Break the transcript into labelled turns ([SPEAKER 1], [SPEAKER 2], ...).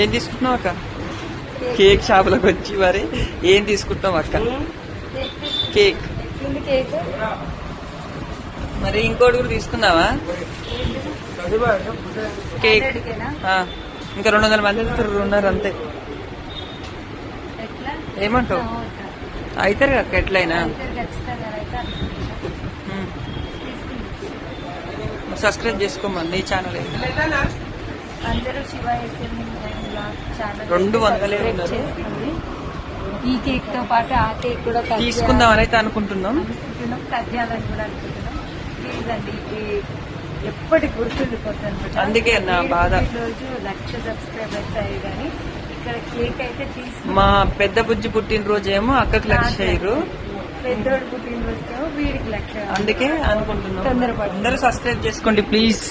[SPEAKER 1] ఏం తీసుకుంటున్నావు అక్క? కేక్ షాపులకు వచ్చి మరి ఏం తీసుకుంటున్నావు అక్క? కేక్. మరి ఇంకోటి కూడా తీసుకున్నావా? కేక్ ఇంకా 200 మంది ఉన్నారు అంతే. ఏమంటావు? అవుతారు అక్క ఎట్లయినా. సబ్స్క్రైబ్ చేసుకోమని నీ ఛానల్ 200 ఉన్నారు.
[SPEAKER 2] ఈ కేక్ తో పాటు ఆ కేక్ కూడా
[SPEAKER 1] తీసుకుందామని అయితే అనుకుంటున్నాం.
[SPEAKER 2] కట్ చేయాలని కూడా అనుకుంటున్నాం. ప్లీజ్ అండి, ఎప్పటికి గుర్తుండిపోతుంది.
[SPEAKER 1] అందుకే నా బాధ.
[SPEAKER 2] రోజు 1,00,000 సబ్స్క్రైబర్స్ అయ్యి కానీ ఇక్కడ కేక్ అయితే
[SPEAKER 1] మా పెద్ద బుజ్జి పుట్టినరోజు ఏమో అక్కకి 1,00,000,
[SPEAKER 2] పెద్దోడు పుట్టినరోజు వీడికి 1,00,000.
[SPEAKER 1] అందుకే అనుకుంటున్నాం.
[SPEAKER 2] తొందరపడి
[SPEAKER 1] అందరూ సబ్స్క్రైబ్ చేసుకోండి ప్లీజ్.